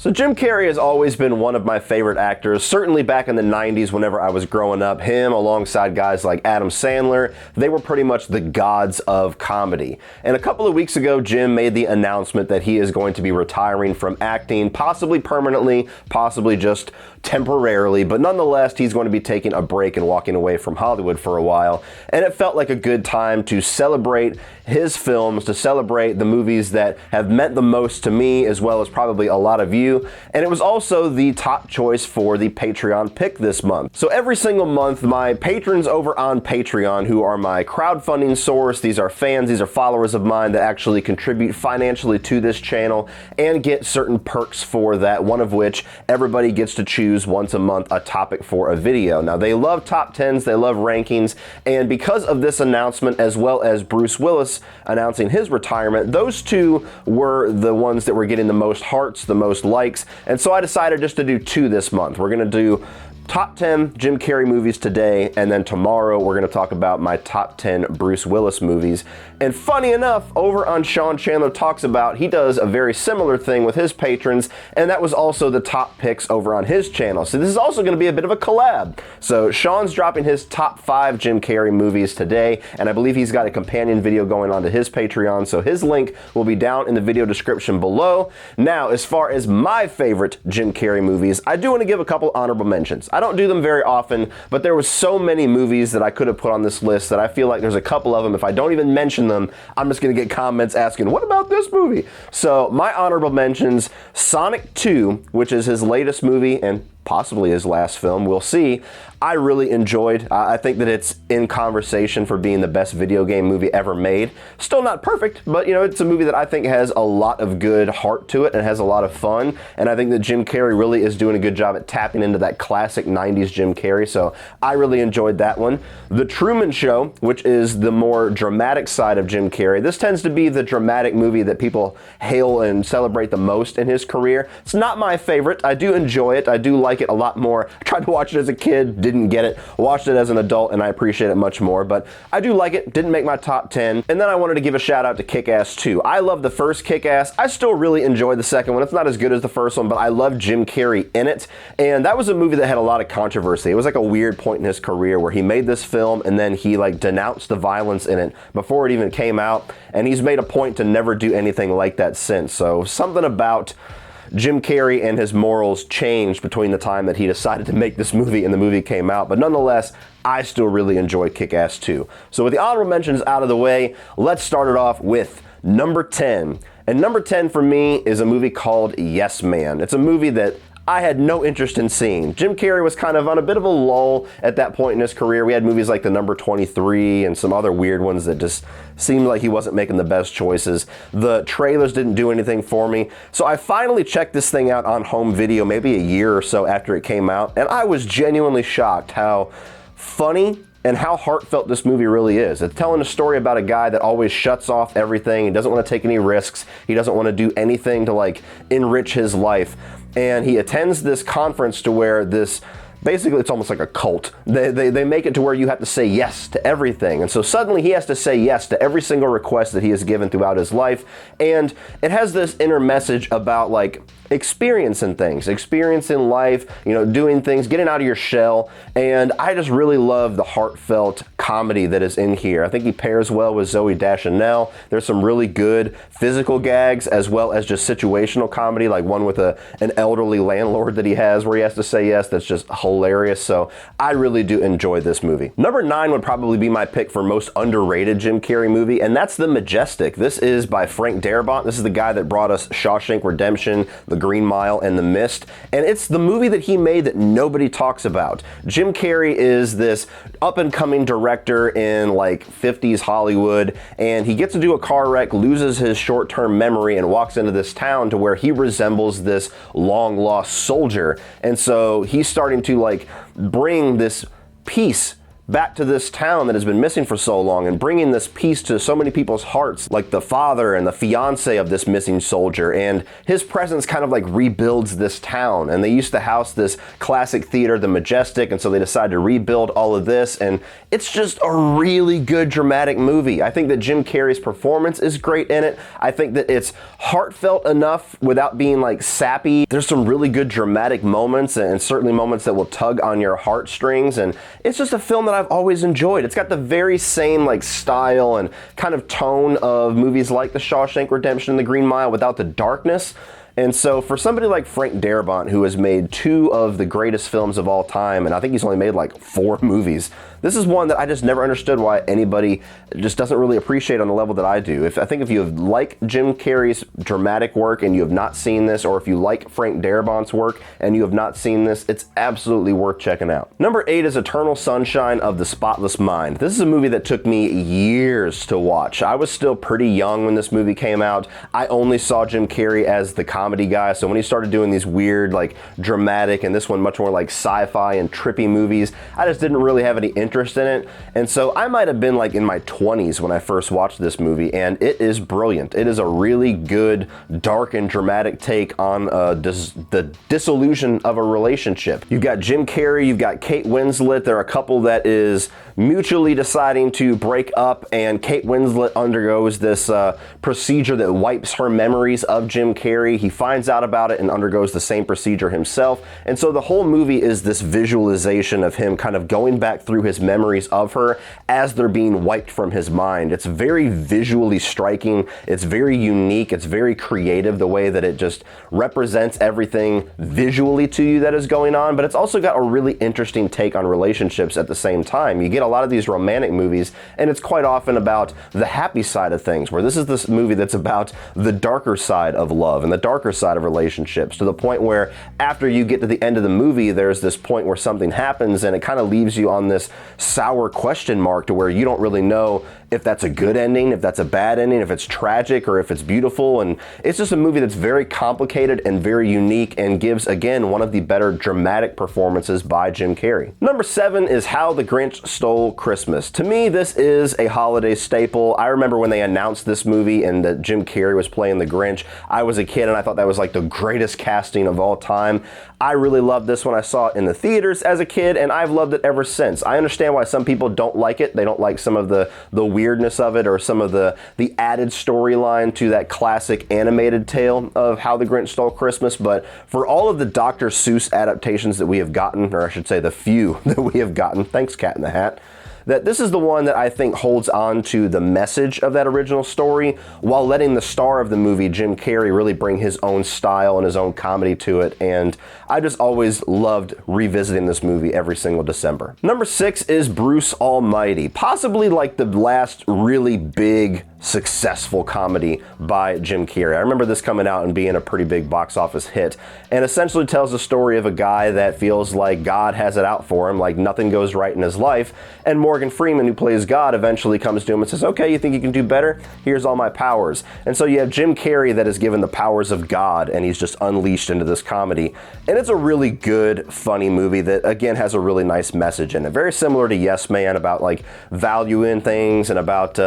So Jim Carrey has always been one of my favorite actors, certainly back in the 90s whenever I was growing up. Him alongside guys like Adam Sandler, they were pretty much the gods of comedy. And a couple of weeks ago, Jim made the announcement that he is going to be retiring from acting, possibly permanently, possibly just temporarily, but nonetheless, he's going to be taking a break and walking away from Hollywood for a while. And it felt like a good time to celebrate his films, to celebrate the movies that have meant the most to me, as well as probably a lot of you. And it was also the top choice for the Patreon pick this month. So every single month, my patrons over on Patreon, who are my crowdfunding source, these are fans, these are followers of mine that actually contribute financially to this channel and get certain perks for that, one of which everybody gets to choose once a month a topic for a video. Now, they love top 10s, they love rankings, and because of this announcement, as well as Bruce Willis announcing his retirement, those two were the ones that were getting the most hearts, the most likes, and so I decided just to do two this month. We're gonna do top 10 Jim Carrey movies today, and then tomorrow we're going to talk about my top 10 Bruce Willis movies. And funny enough, over on Sean Chandler Talks About, he does a very similar thing with his patrons, and that was also the top picks over on his channel. So this is also going to be a bit of a collab. So Sean's dropping his top 5 Jim Carrey movies today, and I believe he's got a companion video going on to his Patreon, so his link will be down in the video description below. Now, as far as my favorite Jim Carrey movies, I do want to give a couple honorable mentions. I don't do them very often, but there was so many movies that I could have put on this list that I feel like there's a couple of them, if I don't even mention them, I'm just going to get comments asking, what about this movie? So my honorable mentions, Sonic 2, which is his latest movie and possibly his last film, we'll see. I really enjoyed. I think that it's in conversation for being the best video game movie ever made. Still not perfect, but you know, it's a movie that I think has a lot of good heart to it and has a lot of fun. And I think that Jim Carrey really is doing a good job at tapping into that classic 90s Jim Carrey. So I really enjoyed that one. The Truman Show, which is the more dramatic side of Jim Carrey. This tends to be the dramatic movie that people hail and celebrate the most in his career. It's not my favorite. I do enjoy it. I do like it a lot more. I tried to watch it as a kid, didn't get it. Watched it as an adult, and I appreciate it much more, but I do like it. Didn't make my top 10. And then I wanted to give a shout out to Kick-Ass 2. I love the first Kick-Ass. I still really enjoy the second one. It's not as good as the first one, but I love Jim Carrey in it. And that was a movie that had a lot of controversy. It was like a weird point in his career where he made this film and then he like denounced the violence in it before it even came out. And he's made a point to never do anything like that since. So something about Jim Carrey and his morals changed between the time that he decided to make this movie and the movie came out. But nonetheless, I still really enjoy Kick-Ass 2. So with the honorable mentions out of the way, let's start it off with number 10. And number 10 for me is a movie called Yes Man. It's a movie that I had no interest in seeing. Jim Carrey was kind of on a bit of a lull at that point in his career. We had movies like The Number 23 and some other weird ones that just seemed like he wasn't making the best choices. The trailers didn't do anything for me. So I finally checked this thing out on home video maybe a year or so after it came out, and I was genuinely shocked how funny and how heartfelt this movie really is. It's telling a story about a guy that always shuts off everything. He doesn't want to take any risks. He doesn't want to do anything to like enrich his life. And he attends this conference to where this, basically it's almost like a cult. They make it to where you have to say yes to everything. And so suddenly he has to say yes to every single request that he has given throughout his life. And it has this inner message about like experiencing things, experiencing life, you know, doing things, getting out of your shell. And I just really love the heartfelt comedy that is in here. I think he pairs well with Zooey Deschanel. There's some really good physical gags as well as just situational comedy, like one with an elderly landlord that he has where he has to say yes. That's just hilarious. So I really do enjoy this movie. Number 9 would probably be my pick for most underrated Jim Carrey movie, and that's The Majestic. This is by Frank Darabont. This is the guy that brought us Shawshank Redemption, The Green Mile, and The Mist, and it's the movie that he made that nobody talks about. Jim Carrey is this up-and-coming director in like 50s Hollywood, and he gets into a car wreck, loses his short-term memory, and walks into this town to where he resembles this long-lost soldier. And so he's starting to like bring this peace back to this town that has been missing for so long and bringing this peace to so many people's hearts, like the father and the fiance of this missing soldier. And his presence kind of like rebuilds this town. And they used to house this classic theater, the Majestic, and so they decided to rebuild all of this. And it's just a really good dramatic movie. I think that Jim Carrey's performance is great in it. I think that it's heartfelt enough without being like sappy. There's some really good dramatic moments and certainly moments that will tug on your heartstrings. And it's just a film that I've always enjoyed. It's got the very same like style and kind of tone of movies like The Shawshank Redemption and The Green Mile without the darkness. And so for somebody like Frank Darabont, who has made 2 of the greatest films of all time, and I think he's only made like 4 movies, this is one that I just never understood why anybody just doesn't really appreciate on the level that I do. I think if you like Jim Carrey's dramatic work and you have not seen this, or if you like Frank Darabont's work and you have not seen this, it's absolutely worth checking out. Number 8 is Eternal Sunshine of the Spotless Mind. This is a movie that took me years to watch. I was still pretty young when this movie came out. I only saw Jim Carrey as the comedy guy, so when he started doing these weird, like dramatic, and this one much more like sci-fi and trippy movies, I just didn't really have any interest in it. And so I might have been like in my 20s when I first watched this movie, and it is brilliant. It is a really good, dark and dramatic take on the dissolution of a relationship. You've got Jim Carrey, you've got Kate Winslet. They're a couple that is mutually deciding to break up, and Kate Winslet undergoes this procedure that wipes her memories of Jim Carrey. He finds out about it and undergoes the same procedure himself. And so the whole movie is this visualization of him kind of going back through his memories of her as they're being wiped from his mind. It's very visually striking. It's very unique. It's very creative, the way that it just represents everything visually to you that is going on. But it's also got a really interesting take on relationships at the same time. You get a lot of these romantic movies, and it's quite often about the happy side of things, where this is this movie that's about the darker side of love and the darker side of relationships, to the point where after you get to the end of the movie, there's this point where something happens and it kind of leaves you on this sour question mark, to where you don't really know if that's a good ending, if that's a bad ending, if it's tragic or if it's beautiful. And it's just a movie that's very complicated and very unique, and gives, again, one of the better dramatic performances by Jim Carrey. Number 7 is How the Grinch Stole Christmas. To me, this is a holiday staple. I remember when they announced this movie and that Jim Carrey was playing the Grinch, I was a kid and I thought that was like the greatest casting of all time. I really loved this when I saw it in the theaters as a kid, and I've loved it ever since. I understand why some people don't like it. They don't like some of the weirdness of it, or some of the added storyline to that classic animated tale of How the Grinch Stole Christmas. But for all of the Dr. Seuss adaptations that we have gotten, or I should say the few that we have gotten, thanks Cat in the Hat, that this is the one that I think holds on to the message of that original story, while letting the star of the movie, Jim Carrey, really bring his own style and his own comedy to it. And I just always loved revisiting this movie every single December. Number 6 is Bruce Almighty, possibly like the last really big successful comedy by Jim Carrey. I remember this coming out and being a pretty big box office hit, and essentially tells the story of a guy that feels like God has it out for him, like nothing goes right in his life, and Morgan Freeman, who plays God, eventually comes to him and says, okay, you think you can do better? Here's all my powers. And so you have Jim Carrey that is given the powers of God, and he's just unleashed into this comedy. And it's a really good, funny movie that, again, has a really nice message in it. Very similar to Yes Man, about like valuing things and about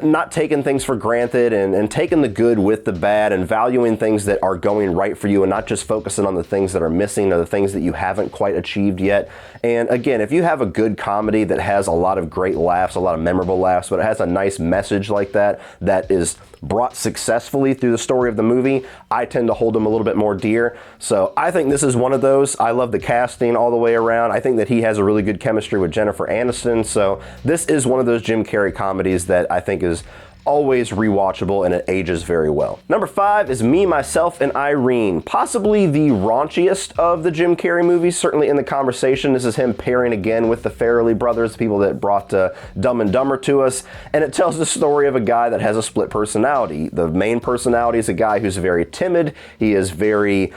not taking things for granted, and taking the good with the bad, and valuing things that are going right for you, and not just focusing on the things that are missing or the things that you haven't quite achieved yet. And again, if you have a good comedy that has a lot of great laughs, a lot of memorable laughs, but it has a nice message like that, that is brought successfully through the story of the movie, I tend to hold them a little bit more dear. So I think this is one of those. I love the casting all the way around. I think that he has a really good chemistry with Jennifer Aniston. So this is one of those Jim Carrey comedies that I think is always rewatchable, and it ages very well. Number 5 is Me, Myself, and Irene. Possibly the raunchiest of the Jim Carrey movies, certainly in the conversation. This is him pairing again with the Farrelly brothers, people that brought Dumb and Dumber to us, and it tells the story of a guy that has a split personality. The main personality is a guy who's very timid. He is very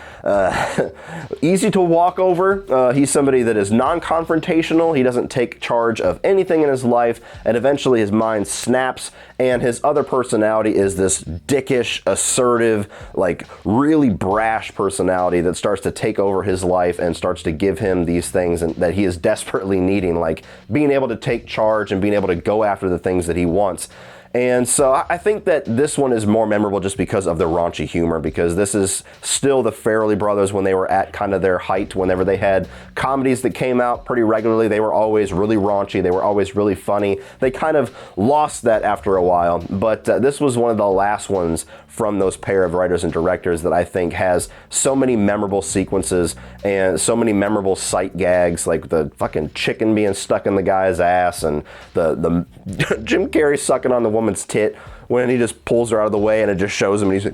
easy to walk over. He's somebody that is non-confrontational. He doesn't take charge of anything in his life, and eventually his mind snaps, and his his other personality is this dickish, assertive, like really brash personality that starts to take over his life and starts to give him these things that he is desperately needing, like being able to take charge and being able to go after the things that he wants. And so I think that this one is more memorable just because of the raunchy humor, because this is still the Farrelly brothers when they were at kind of their height. Whenever they had comedies that came out pretty regularly, they were always really raunchy, they were always really funny. They kind of lost that after a while, but this was one of the last ones from those pair of writers and directors that I think has so many memorable sequences and so many memorable sight gags, like the fucking chicken being stuck in the guy's ass and the Jim Carrey sucking on the woman's tit when he just pulls her out of the way and it just shows him and he's...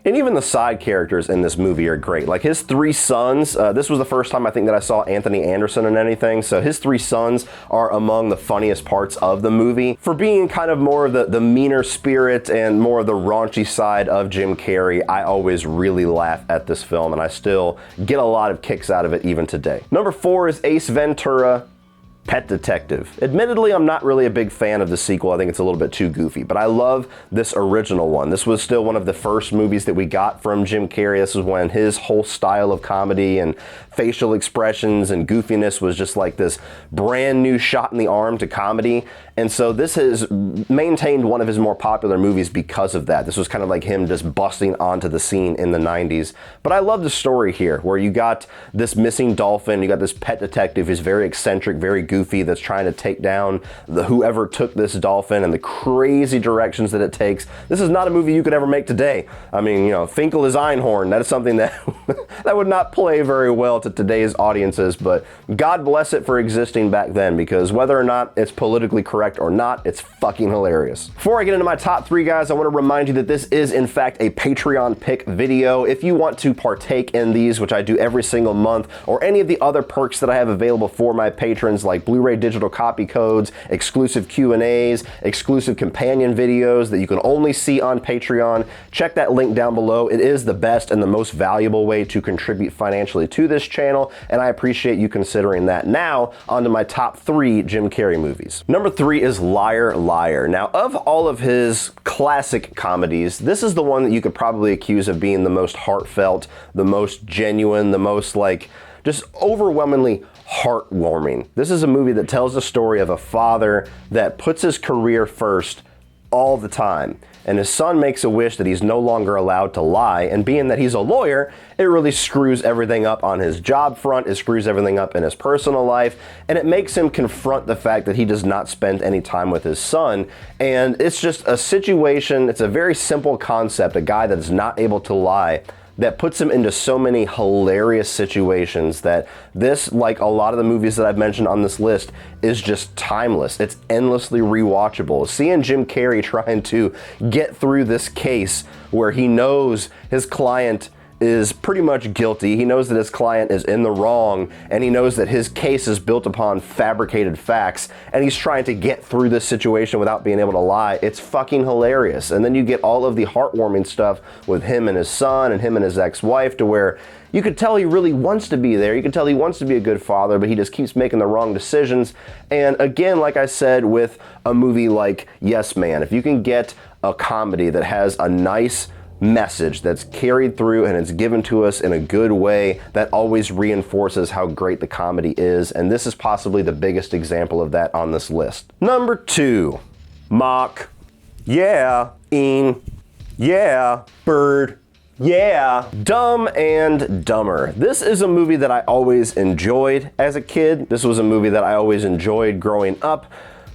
And even the side characters in this movie are great. Like his three sons, this was the first time I think that I saw Anthony Anderson in anything, so his three sons are among the funniest parts of the movie. For being kind of more of the meaner spirit and more of the raunchy side of Jim Carrey, I always really laugh at this film and I still get a lot of kicks out of it even today. Number 4 is Ace Ventura Pet Detective. Admittedly, I'm not really a big fan of the sequel. I think it's a little bit too goofy, but I love this original one. This was still one of the first movies that we got from Jim Carrey. This was when his whole style of comedy and facial expressions and goofiness was just like this brand new shot in the arm to comedy. And so this has maintained one of his more popular movies because of that. This was kind of like him just busting onto the scene in the 90s. But I love the story here, where you got this missing dolphin, you got this pet detective who's very eccentric, very goofy, that's trying to take down whoever took this dolphin and the crazy directions that it takes. This is not a movie you could ever make today. I mean, you know, Finkel is Einhorn. That is something that that would not play very well to today's audiences, but God bless it for existing back then, because whether or not it's politically correct or not, it's fucking hilarious. Before I get into my top 3, guys, I want to remind you that this is in fact a Patreon pick video. If you want to partake in these, which I do every single month, or any of the other perks that I have available for my patrons, like Blu-ray digital copy codes, exclusive Q&As, exclusive companion videos that you can only see on Patreon, check that link down below. It is the best and the most valuable way to contribute financially to this channel, and I appreciate you considering that. Now, on to my top 3 Jim Carrey movies. Number 3 is Liar Liar. Now, of all of his classic comedies, this is the one that you could probably accuse of being the most heartfelt, the most genuine, the most like just overwhelmingly heartwarming. This is a movie that tells the story of a father that puts his career first all the time. And his son makes a wish that he's no longer allowed to lie, and being that he's a lawyer, it really screws everything up on his job front, it screws everything up in his personal life, and it makes him confront the fact that he does not spend any time with his son. And it's just a situation, it's a very simple concept, a guy that is not able to lie, that puts him into so many hilarious situations that this, like a lot of the movies that I've mentioned on this list, is just timeless. It's endlessly rewatchable. Seeing Jim Carrey trying to get through this case where he knows his client is pretty much guilty, he knows that his client is in the wrong, and he knows that his case is built upon fabricated facts, and he's trying to get through this situation without being able to lie. It's fucking hilarious. And then you get all of the heartwarming stuff with him and his son and him and his ex-wife, to where you could tell he really wants to be there. You could tell he wants to be a good father, but he just keeps making the wrong decisions. And again, like I said, with a movie like Yes Man, if you can get a comedy that has a nice message that's carried through and it's given to us in a good way, that always reinforces how great the comedy is, and this is possibly the biggest example of that on this list. Number 2, Mock, yeah, Een, yeah, Bird, yeah, Dumb and Dumber. This is a movie that I always enjoyed as a kid. This was a movie that I always enjoyed growing up.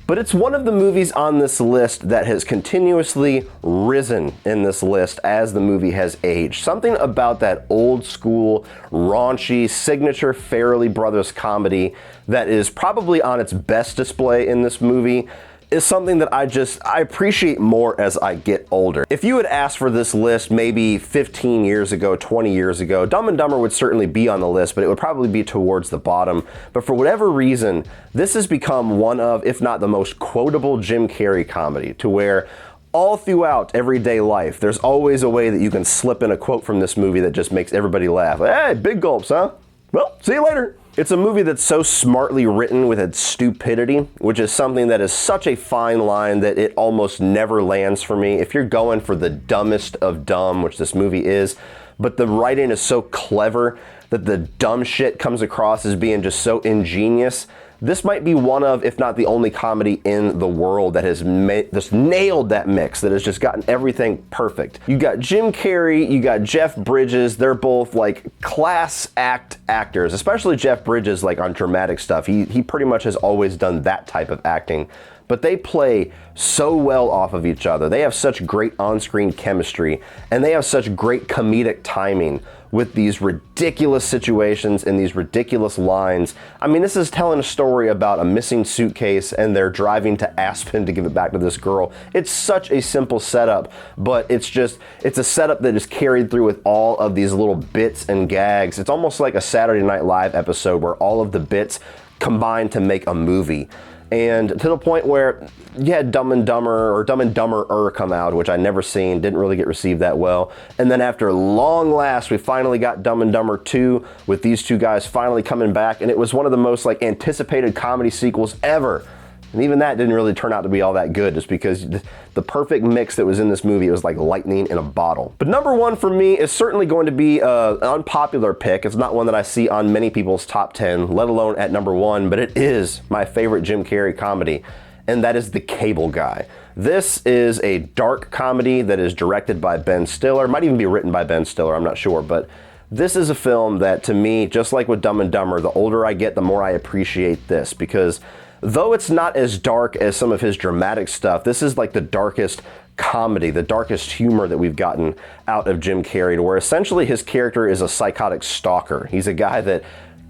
But it's one of the movies on this list that has continuously risen in this list as the movie has aged. Something about that old school, raunchy, signature Farrelly Brothers comedy that is probably on its best display in this movie is something that I appreciate more as I get older. If you had asked for this list maybe 15 years ago, 20 years ago, Dumb and Dumber would certainly be on the list, but it would probably be towards the bottom. But for whatever reason, this has become one of, if not the most quotable Jim Carrey comedy, to where all throughout everyday life, there's always a way that you can slip in a quote from this movie that just makes everybody laugh. Hey, big gulps, huh? Well, see you later. It's a movie that's so smartly written with its stupidity, which is something that is such a fine line that it almost never lands for me. If you're going for the dumbest of dumb, which this movie is, but the writing is so clever that the dumb shit comes across as being just so ingenious, this might be one of, if not the only comedy in the world that has just nailed that mix, that has just gotten everything perfect. You got Jim Carrey, you got Jeff Bridges, they're both like class act actors, especially Jeff Bridges, like on dramatic stuff. He pretty much has always done that type of acting. But they play so well off of each other. They have such great on-screen chemistry, and they have such great comedic timing with these ridiculous situations and these ridiculous lines. I mean, this is telling a story about a missing suitcase and they're driving to Aspen to give it back to this girl. It's such a simple setup, but it's a setup that is carried through with all of these little bits and gags. It's almost like a Saturday Night Live episode where all of the bits combine to make a movie. And to the point where you had Dumb and Dumber or Dumb and Dumber come out, which I never seen, didn't really get received that well. And then after long last, we finally got Dumb and Dumber 2 with these two guys finally coming back, and it was one of the most like anticipated comedy sequels ever. And even that didn't really turn out to be all that good, just because the perfect mix that was in this movie, it was like lightning in a bottle. But number one for me is certainly going to be an unpopular pick. It's not one that I see on many people's top 10, let alone at number one, but it is my favorite Jim Carrey comedy, and that is The Cable Guy. This is a dark comedy that is directed by Ben Stiller. It might even be written by Ben Stiller, I'm not sure, but this is a film that, to me, just like with Dumb and Dumber, the older I get, the more I appreciate this, because though it's not as dark as some of his dramatic stuff, this is like the darkest comedy, the darkest humor that we've gotten out of Jim Carrey, where essentially his character is a psychotic stalker. He's a guy that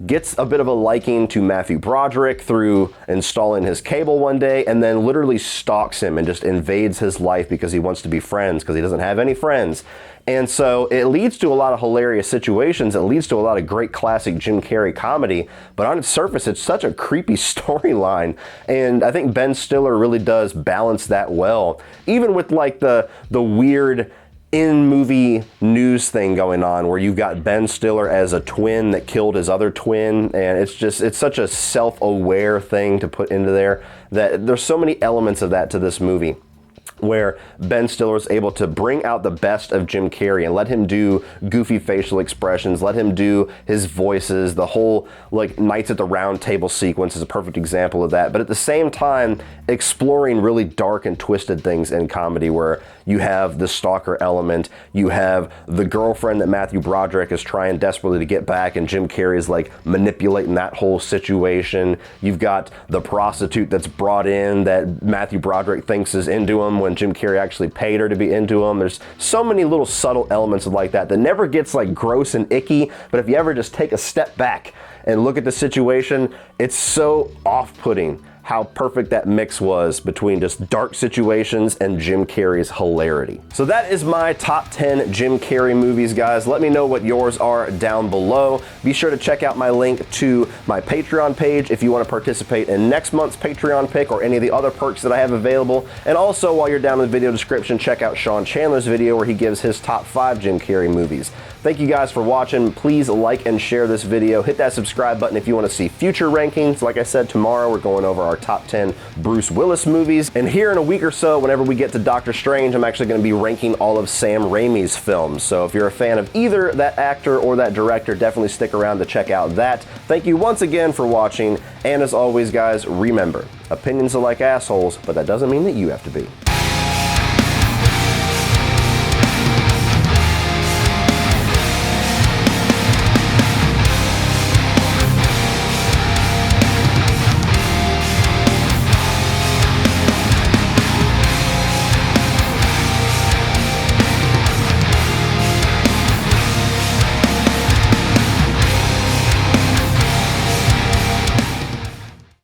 gets a bit of a liking to Matthew Broderick through installing his cable one day, and then literally stalks him and just invades his life because he wants to be friends, because he doesn't have any friends. And so it leads to a lot of hilarious situations. It leads to a lot of great classic Jim Carrey comedy, but on its surface, it's such a creepy storyline. And I think Ben Stiller really does balance that well, even with like the weird in-movie news thing going on where you've got Ben Stiller as a twin that killed his other twin, and it's such a self-aware thing to put into there, that there's so many elements of that to this movie, where Ben Stiller is able to bring out the best of Jim Carrey and let him do goofy facial expressions, let him do his voices. The whole like Knights at the Round Table sequence is a perfect example of that, but at the same time exploring really dark and twisted things in comedy, where you have the stalker element, you have the girlfriend that Matthew Broderick is trying desperately to get back, and Jim Carrey is like manipulating that whole situation. You've got the prostitute that's brought in that Matthew Broderick thinks is into him when Jim Carrey actually paid her to be into him. There's so many little subtle elements like that that never gets like gross and icky, but if you ever just take a step back and look at the situation, it's so off-putting how perfect that mix was between just dark situations and Jim Carrey's hilarity. So that is my top 10 Jim Carrey movies, guys. Let me know what yours are down below. Be sure to check out my link to my Patreon page if you want to participate in next month's Patreon pick or any of the other perks that I have available. And also, while you're down in the video description, check out Sean Chandler's video where he gives his top 5 Jim Carrey movies. Thank you guys for watching. Please like and share this video. Hit that subscribe button if you want to see future rankings. Like I said, tomorrow we're going over our top 10 Bruce Willis movies. And here in a week or so, whenever we get to Doctor Strange, I'm actually going to be ranking all of Sam Raimi's films. So if you're a fan of either that actor or that director, definitely stick around to check out that. Thank you once again for watching. And as always, guys, remember, opinions are like assholes, but that doesn't mean that you have to be.